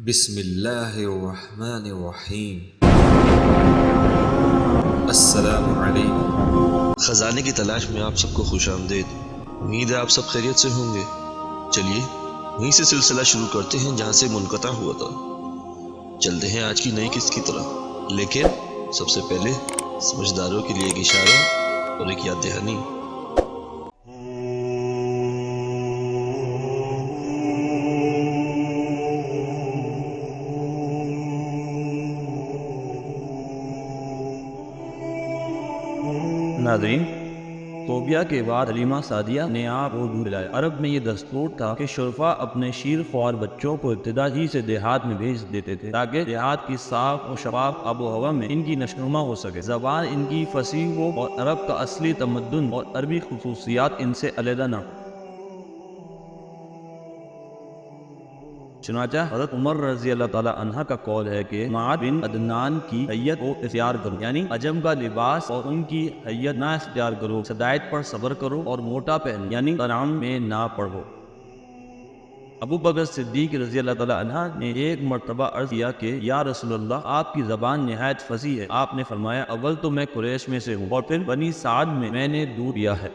بسم اللہ الرحمن الرحیم۔ السلام علیکم۔ خزانے کی تلاش میں آپ سب کو خوش آمدید۔ امید ہے آپ سب خیریت سے ہوں گے۔ چلیے وہیں سے سلسلہ شروع کرتے ہیں جہاں سے منقطع ہوا تھا۔ چلتے ہیں آج کی نئی قسط کی طرف، لیکن سب سے پہلے سمجھداروں کے لیے ایک اشارہ اور ایک یاد دہانی۔ ناظرین، توبیہ کے بعد حلیمہ سعدیہ نے آپ کو دودھ پلایا۔ عرب میں یہ دستور تھا کہ شرفا اپنے شیر خوار بچوں کو ابتدا ہی سے دیہات میں بھیج دیتے تھے تاکہ دیہات کی صاف اور شفاف آب و ہوا میں ان کی نشوونما ہو سکے، زبان ان کی فصیح ہو اور عرب کا اصلی تمدن اور عربی خصوصیات ان سے علیحدہ نہ ہو۔ چنانچہ حضرت عمر رضی اللہ تعالیٰ عنہ کا قول ہے کہ معاذ بن عدنان کی حیت کو اختیار کرو، یعنی عجم کا لباس اور ان کی حیت نہ اختیار کرو، شدائد پر صبر کرو اور موٹا پہنو، یعنی حرام میں نہ پڑھو۔ ابو بکر صدیق رضی اللہ تعالیٰ عنہ نے ایک مرتبہ عرض کیا کہ یا رسول اللہ، آپ کی زبان نہایت فصیح ہے۔ آپ نے فرمایا، اول تو میں قریش میں سے ہوں اور پھر بنی سعد میں نے دودھ پیا ہے۔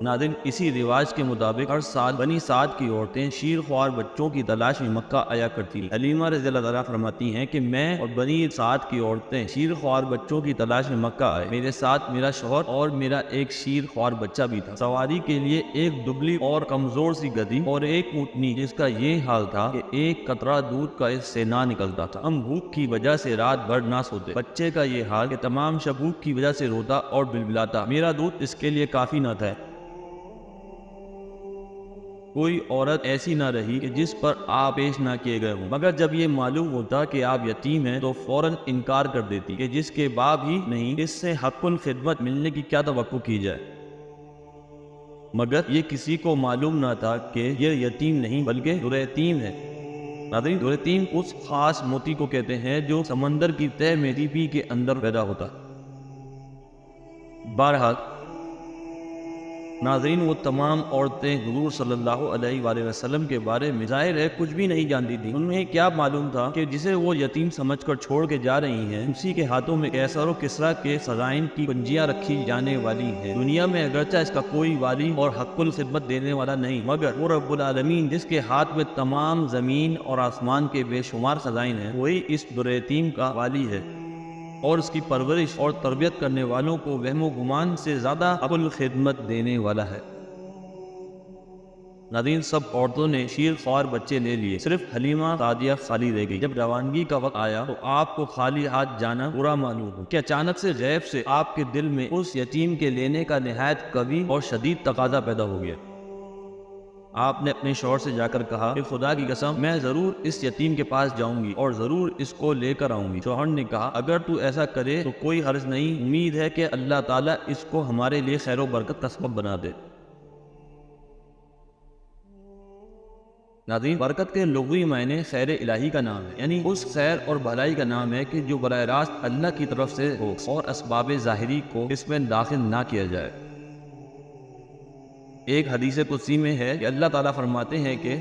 ناظرین، اسی رواج کے مطابق ہر سال بنی سعد کی عورتیں شیر خوار بچوں کی تلاش میں مکہ آیا کرتی ہیں۔ حلیمہ رضی اللہ تعالیٰ فرماتی ہیں کہ میں اور بنی سعد کی عورتیں شیر خوار بچوں کی تلاش میں مکہ آئے۔ میرے ساتھ میرا شوہر اور میرا ایک شیر خوار بچہ بھی تھا۔ سواری کے لیے ایک دبلی اور کمزور سی گدھی اور ایک اونٹنی جس کا یہ حال تھا کہ ایک قطرہ دودھ کا اس سے نہ نکلتا تھا۔ ہم بھوک کی وجہ سے رات بھر نہ سوتے۔ بچے کا یہ حال کہ تمام شب بھوک کی وجہ سے روتا اور بلبلاتا۔ میرا دودھ اس کے لیے کافی نہ تھا۔ کوئی عورت ایسی نہ رہی کہ جس پر آپ پیش نہ کیے گئے ہوں، مگر جب یہ معلوم ہوتا کہ آپ یتیم ہیں تو فوراً انکار کر دیتی کہ جس کے باپ ہی نہیں، اس سے حق الخدمت ملنے کی کیا توقع کی جائے۔ مگر یہ کسی کو معلوم نہ تھا کہ یہ یتیم نہیں بلکہ دریتیم ہے۔ ناظرین، دریتیم اس خاص موتی کو کہتے ہیں جو سمندر کی تہ میں ریپی کے اندر پیدا ہوتا۔ بہرحال ناظرین، وہ تمام عورتیں حضور صلی اللہ علیہ وآلہ وسلم کے بارے میں ظاہر ہے کچھ بھی نہیں جانتی تھیں۔ انہیں کیا معلوم تھا کہ جسے وہ یتیم سمجھ کر چھوڑ کے جا رہی ہیں، اسی کے ہاتھوں میں قیصر و کسریٰ کے خزائن کی کنجیاں رکھی جانے والی ہیں۔ دنیا میں اگرچہ اس کا کوئی والی اور حق الخدمت دینے والا نہیں، مگر وہ رب العالمین جس کے ہاتھ میں تمام زمین اور آسمان کے بے شمار خزائن ہیں، وہی اس دریتیم کا والی ہے اور اس کی پرورش اور تربیت کرنے والوں کو وہم و گمان سے زیادہ حق الخدمت دینے والا ہے۔ ناظرین، سب عورتوں نے شیر خوار بچے لے لیے، صرف حلیمہ سعدیہ خالی رہ گئی۔ جب روانگی کا وقت آیا تو آپ کو خالی ہاتھ جانا برا معلوم ہو کہ اچانک سے غیب سے آپ کے دل میں اس یتیم کے لینے کا نہایت قوی اور شدید تقاضا پیدا ہو گیا۔ آپ نے اپنے شوہر سے جا کر کہا کہ خدا کی قسم میں ضرور اس یتیم کے پاس جاؤں گی اور ضرور اس کو لے کر آؤں گی۔ شوہر نے کہا، اگر تو ایسا کرے تو کوئی حرج نہیں، امید ہے کہ اللہ تعالیٰ اس کو ہمارے لیے خیر و برکت کا سبب بنا دے۔ ناظرین، برکت کے لغوی معنی خیر الہی کا نام ہے، یعنی اس خیر اور بھلائی کا نام ہے کہ جو براہ راست اللہ کی طرف سے ہو اور اسباب ظاہری کو اس میں داخل نہ کیا جائے۔ ایک حدیث قدسی میں ہے کہ اللہ تعالیٰ فرماتے ہیں کہ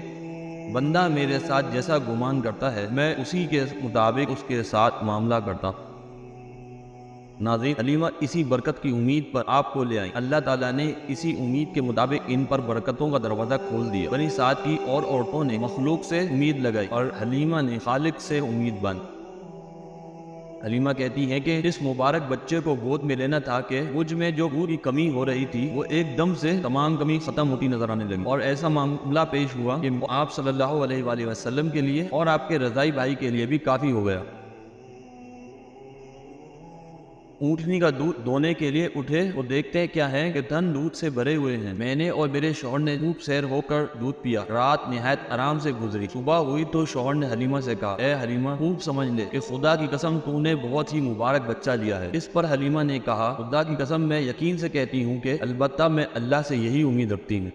بندہ میرے ساتھ جیسا گمان کرتا ہے میں اسی کے مطابق اس کے ساتھ معاملہ کرتا ہوں۔ ناظرین، حلیمہ اسی برکت کی امید پر آپ کو لے آئیں۔ اللہ تعالیٰ نے اسی امید کے مطابق ان پر برکتوں کا دروازہ کھول دیا۔ بنی سعد کی اور عورتوں نے مخلوق سے امید لگائی اور حلیمہ نے خالق سے امید باندھی۔ حلیمہ کہتی ہیں کہ اس مبارک بچے کو گود میں لینا تھا کہ مجھ میں جو دودھ کی کمی ہو رہی تھی وہ ایک دم سے تمام کمی ختم ہوتی نظر آنے لگی، اور ایسا معاملہ پیش ہوا کہ آپ صلی اللہ علیہ وآلہ وسلم کے لیے اور آپ کے رضائی بھائی کے لیے بھی کافی ہو گیا۔ اونٹنی کا دودھ دونے کے لیے اٹھے وہ دیکھتے کیا ہے کہ تن دودھ سے بھرے ہوئے ہیں۔ میں نے اور میرے شوہر نے خوب سیر ہو کر دودھ پیا۔ رات نہایت آرام سے گزری۔ صبح ہوئی تو شوہر نے حلیمہ سے کہا، اے حلیمہ، خوب سمجھ لے کہ خدا کی قسم تو نے بہت ہی مبارک بچہ لیا ہے۔ اس پر حلیمہ نے کہا، خدا کی قسم میں یقین سے کہتی ہوں کہ البتہ میں اللہ سے یہی امید رکھتی ہوں۔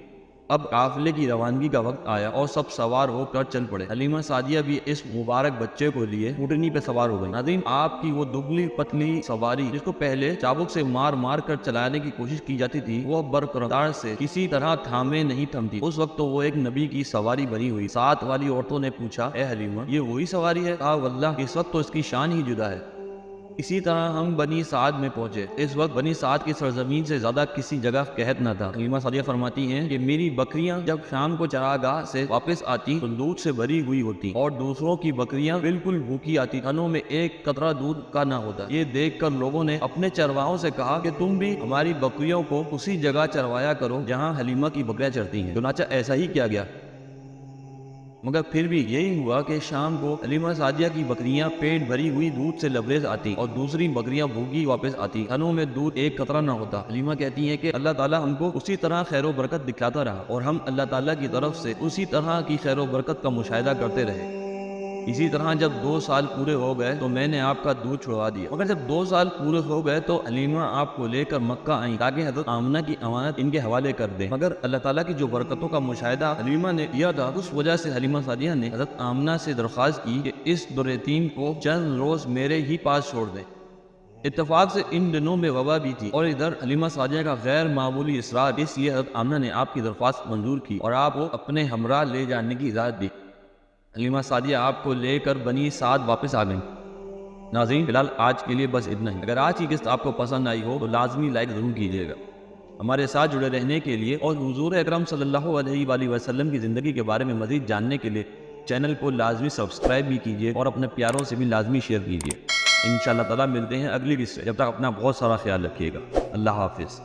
اب قافلے کی روانگی کا وقت آیا اور سب سوار ہو کر چل پڑے۔ حلیمہ سعدیہ بھی اس مبارک بچے کو لیے اونٹنی پہ سوار ہو گئی۔ ناظرین، آپ کی وہ دبلی پتلی سواری جس کو پہلے چابک سے مار مار کر چلانے کی کوشش کی جاتی تھی، وہ برقرار سے کسی طرح تھامے نہیں تھمتی۔ اس وقت تو وہ ایک نبی کی سواری بنی ہوئی۔ ساتھ والی عورتوں نے پوچھا، اے حلیمہ، یہ وہی سواری ہے؟ کہا، واللہ اس وقت تو اس کی شان ہی جدا ہے۔ اسی طرح ہم بنی سعد میں پہنچے۔ اس وقت بنی سعد کی سرزمین سے زیادہ کسی جگہ قحط نہ تھا۔ حلیمہ سعدیہ فرماتی ہیں کہ میری بکریاں جب شام کو چراگاہ سے واپس آتی تو دودھ سے بھری ہوئی ہوتی اور دوسروں کی بکریاں بالکل بھوکی آتی، تھنوں میں ایک قطرہ دودھ کا نہ ہوتا۔ یہ دیکھ کر لوگوں نے اپنے چرواہوں سے کہا کہ تم بھی ہماری بکریوں کو اسی جگہ چروایا کرو جہاں حلیمہ کی بکریاں چرتی ہیں۔ چنانچہ ایسا ہی کیا گیا، مگر پھر بھی یہی ہوا کہ شام کو حلیمہ سعدیہ کی بکریاں پیٹ بھری ہوئی دودھ سے لبریز آتی اور دوسری بکریاں بھوکی واپس آتی، تھنوں میں دودھ ایک قطرہ نہ ہوتا۔ حلیمہ کہتی ہیں کہ اللہ تعالیٰ ہم کو اسی طرح خیر و برکت دکھلاتا رہا اور ہم اللہ تعالیٰ کی طرف سے اسی طرح کی خیر و برکت کا مشاہدہ کرتے رہے۔ اسی طرح جب 2 سال پورے ہو گئے تو میں نے آپ کا دودھ چھڑوا دیا۔ مگر جب 2 سال پورے ہو گئے تو حلیمہ آپ کو لے کر مکہ آئیں تاکہ حضرت آمنہ کی امانت ان کے حوالے کر دیں، مگر اللہ تعالیٰ کی جو برکتوں کا مشاہدہ حلیمہ نے کیا تھا، اس وجہ سے حلیمہ سعدیہ نے حضرت آمنہ سے درخواست کی کہ اس در یتیم کو چند روز میرے ہی پاس چھوڑ دیں۔ اتفاق سے ان دنوں میں وبا بھی تھی اور ادھر حلیمہ سعدیہ کا غیر معمولی اصرار، اس لیے حضرت آمنہ نے آپ کی درخواست منظور کی اور آپ کو اپنے ہمراہ لے جانے کی اجازت دی۔ حلیمہ سعدیہ آپ کو لے کر بنی سعد واپس آ گئیں۔ ناظرین، فی الحال آج کے لیے بس اتنا ہی۔ اگر آج کی قسط آپ کو پسند آئی ہو تو لازمی لائک ضرور کیجیے گا۔ ہمارے ساتھ جڑے رہنے کے لیے اور حضور اکرم صلی اللہ علیہ وآلہ وسلم کی زندگی کے بارے میں مزید جاننے کے لیے چینل کو لازمی سبسکرائب بھی کیجیے اور اپنے پیاروں سے بھی لازمی شیئر کیجیے۔ انشاءاللہ تعالیٰ ملتے ہیں اگلی قسط سے۔ جب تک اپنا بہت سارا خیال رکھیے گا۔ اللہ حافظ۔